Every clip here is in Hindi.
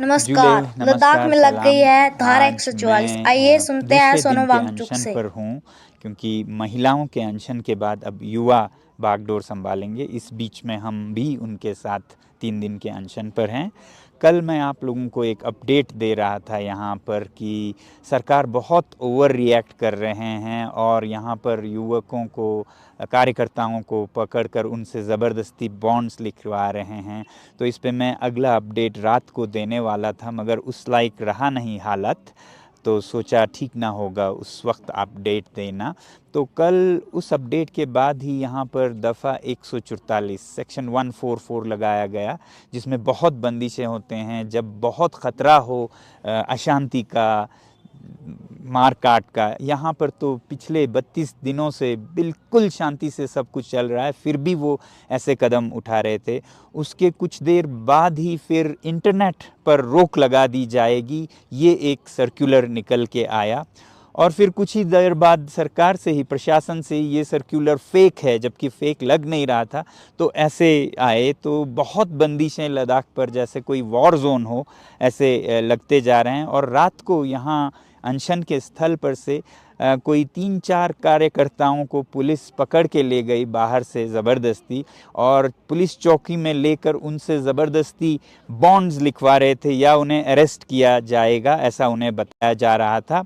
नमस्कार। लद्दाख में लग गई सलाम। है धारा आज 144। मैं आइए सुनते हैं दूसरे दिन सोनम के वांगचुक अनशन से। पर हूँ, क्योंकि महिलाओं के अनशन के बाद अब युवा बागडोर संभालेंगे। इस बीच में हम भी उनके साथ 3 दिन के अनशन पर हैं। कल मैं आप लोगों को एक अपडेट दे रहा था यहाँ पर कि सरकार बहुत ओवर रिएक्ट कर रहे हैं और यहाँ पर युवकों को, कार्यकर्ताओं को पकड़कर उनसे ज़बरदस्ती बॉन्ड्स लिखवा रहे हैं। तो इस पे मैं अगला अपडेट रात को देने वाला था, मगर उस लायक रहा नहीं हालत, तो सोचा ठीक ना होगा उस वक्त अपडेट देना। तो कल उस अपडेट के बाद ही यहाँ पर दफ़ा 144 सेक्शन 144 लगाया गया, जिसमें बहुत बंदिशें होते हैं। जब बहुत ख़तरा हो अशांति का, मार काट का, यहाँ पर तो पिछले 32 दिनों से बिल्कुल शांति से सब कुछ चल रहा है, फिर भी वो ऐसे कदम उठा रहे थे। उसके कुछ देर बाद ही फिर इंटरनेट पर रोक लगा दी जाएगी, ये एक सर्कुलर निकल के आया। और फिर कुछ ही देर बाद सरकार से ही, प्रशासन से ही ये सर्कुलर फेक है, जबकि फेक लग नहीं रहा था। तो ऐसे आए तो बहुत बंदिशें लद्दाख पर जैसे कोई वॉर जोन हो ऐसे लगते जा रहे हैं। और रात को यहाँ अनशन के स्थल पर से कोई 3-4 कार्यकर्ताओं को पुलिस पकड़ के ले गई बाहर से ज़बरदस्ती, और पुलिस चौकी में लेकर उनसे ज़बरदस्ती बॉन्ड्स लिखवा रहे थे या उन्हें अरेस्ट किया जाएगा, ऐसा उन्हें बताया जा रहा था।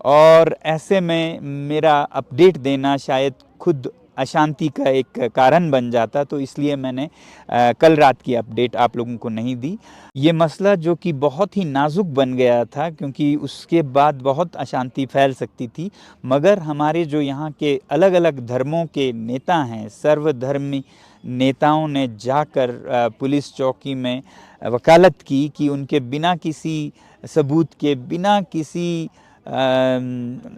और ऐसे में मेरा अपडेट देना शायद खुद अशांति का एक कारण बन जाता, तो इसलिए मैंने कल रात की अपडेट आप लोगों को नहीं दी। ये मसला जो कि बहुत ही नाजुक बन गया था, क्योंकि उसके बाद बहुत अशांति फैल सकती थी, मगर हमारे जो यहाँ के अलग अलग धर्मों के नेता हैं, सर्वधर्मी नेताओं ने जाकर पुलिस चौकी में वकालत की कि उनके बिना किसी सबूत के, बिना किसी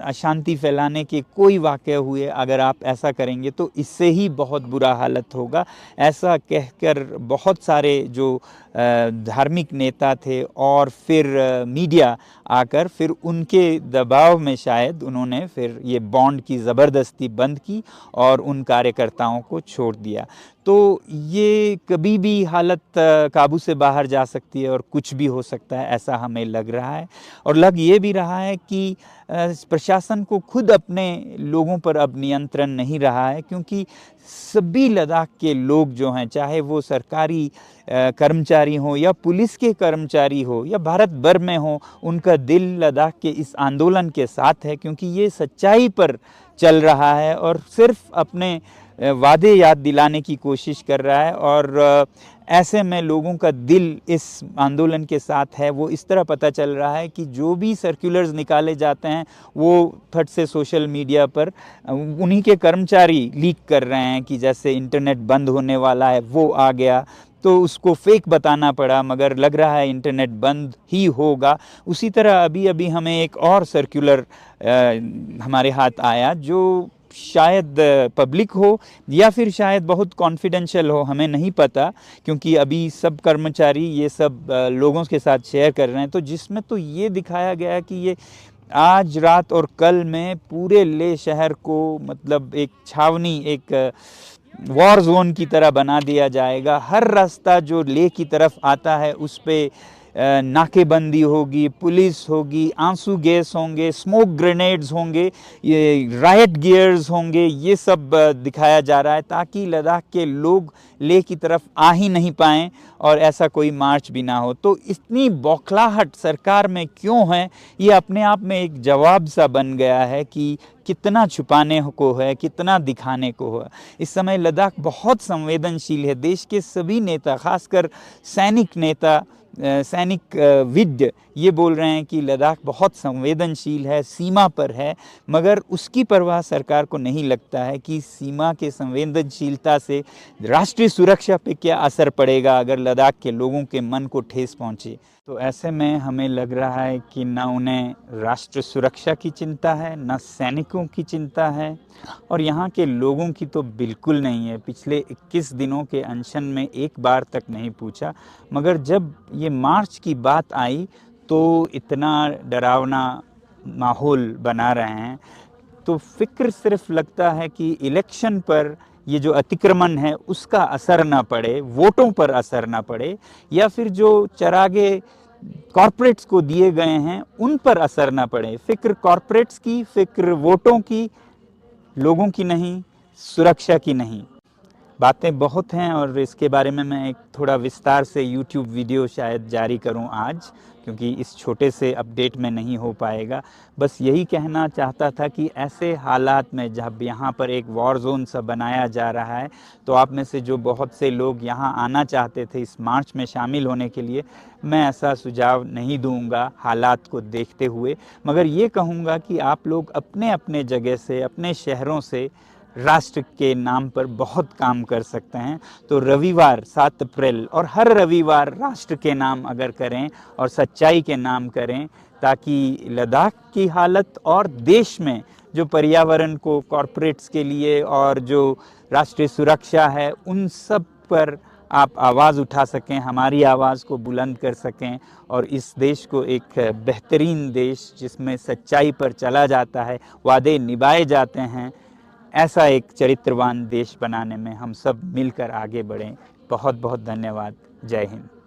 अशांति फैलाने के कोई वाक़या हुए, अगर आप ऐसा करेंगे तो इससे ही बहुत बुरा हालत होगा। ऐसा कहकर बहुत सारे जो धार्मिक नेता थे और फिर मीडिया आकर फिर उनके दबाव में शायद उन्होंने फिर ये बॉन्ड की ज़बरदस्ती बंद की और उन कार्यकर्ताओं को छोड़ दिया। तो ये कभी भी हालत काबू से बाहर जा सकती है और कुछ भी हो सकता है, ऐसा हमें लग रहा है। और लग ये भी रहा है कि प्रशासन को खुद अपने लोगों पर अब नियंत्रण नहीं रहा है, क्योंकि सभी लद्दाख के लोग जो हैं, चाहे वो सरकारी कर्मचारी हो या पुलिस के कर्मचारी हो या भारत भर में हो, उनका दिल लद्दाख के इस आंदोलन के साथ है, क्योंकि ये सच्चाई पर चल रहा है और सिर्फ अपने वादे याद दिलाने की कोशिश कर रहा है। और ऐसे में लोगों का दिल इस आंदोलन के साथ है। वो इस तरह पता चल रहा है कि जो भी सर्कुलर्स निकाले जाते हैं वो फट से सोशल मीडिया पर उन्हीं के कर्मचारी लीक कर रहे हैं, कि जैसे इंटरनेट बंद होने वाला है वो आ गया तो उसको फेक बताना पड़ा, मगर लग रहा है इंटरनेट बंद ही होगा। उसी तरह अभी अभी हमें एक और सर्कुलर हमारे हाथ आया, जो शायद पब्लिक हो या फिर शायद बहुत कॉन्फिडेंशियल हो, हमें नहीं पता, क्योंकि अभी सब कर्मचारी ये सब लोगों के साथ शेयर कर रहे हैं। तो जिसमें तो ये दिखाया गया कि ये आज रात और कल में पूरे लेह शहर को मतलब एक छावनी, एक वॉर जोन की तरह बना दिया जाएगा। हर रास्ता जो लेह की तरफ आता है उस पे नाकेबंदी होगी, पुलिस होगी, आंसू गैस होंगे, स्मोक ग्रेनेड्स होंगे, ये राइट गियर्स होंगे, ये सब दिखाया जा रहा है, ताकि लद्दाख के लोग लेह की तरफ आ ही नहीं पाएँ और ऐसा कोई मार्च भी ना हो। तो इतनी बौखलाहट सरकार में क्यों है, ये अपने आप में एक जवाब सा बन गया है कि कितना छुपाने को है, कितना दिखाने को है। इस समय लद्दाख बहुत संवेदनशील है। देश के सभी नेता, खासकर सैनिक नेता, सैनिक विद ये बोल रहे हैं कि लद्दाख बहुत संवेदनशील है, सीमा पर है, मगर उसकी परवाह सरकार को नहीं लगता है कि सीमा के संवेदनशीलता से राष्ट्रीय सुरक्षा पे क्या असर पड़ेगा अगर लद्दाख के लोगों के मन को ठेस पहुंचे। तो ऐसे में हमें लग रहा है कि न उन्हें राष्ट्र सुरक्षा की चिंता है, न सैनिकों की चिंता है, और यहाँ के लोगों की तो बिल्कुल नहीं है। पिछले 21 दिनों के अनशन में एक बार तक नहीं पूछा, मगर जब ये मार्च की बात आई तो इतना डरावना माहौल बना रहे हैं। तो फिक्र सिर्फ लगता है कि इलेक्शन पर ये जो अतिक्रमण है उसका असर ना पड़े, वोटों पर असर ना पड़े, या फिर जो चरागे कॉरपोरेट्स को दिए गए हैं उन पर असर ना पड़े। फिक्र कॉरपोरेट्स की, फिक्र वोटों की, लोगों की नहीं, सुरक्षा की नहीं। बातें बहुत हैं और इसके बारे में मैं एक थोड़ा विस्तार से यूट्यूब वीडियो शायद जारी करूं आज, क्योंकि इस छोटे से अपडेट में नहीं हो पाएगा। बस यही कहना चाहता था कि ऐसे हालात में जब यहाँ पर एक वॉर जोन सा बनाया जा रहा है, तो आप में से जो बहुत से लोग यहाँ आना चाहते थे इस मार्च में शामिल होने के लिए, मैं ऐसा सुझाव नहीं दूंगा हालात को देखते हुए, मगर ये कहूँगा कि आप लोग अपने अपने जगह से, अपने शहरों से राष्ट्र के नाम पर बहुत काम कर सकते हैं। तो रविवार 7 अप्रैल और हर रविवार राष्ट्र के नाम अगर करें और सच्चाई के नाम करें, ताकि लद्दाख की हालत और देश में जो पर्यावरण को कॉरपोरेट्स के लिए और जो राष्ट्रीय सुरक्षा है उन सब पर आप आवाज़ उठा सकें, हमारी आवाज़ को बुलंद कर सकें और इस देश को एक बेहतरीन देश जिसमें सच्चाई पर चला जाता है, वादे निभाए जाते हैं, ऐसा एक चरित्रवान देश बनाने में हम सब मिलकर आगे बढ़ें। बहुत बहुत धन्यवाद। जय हिंद।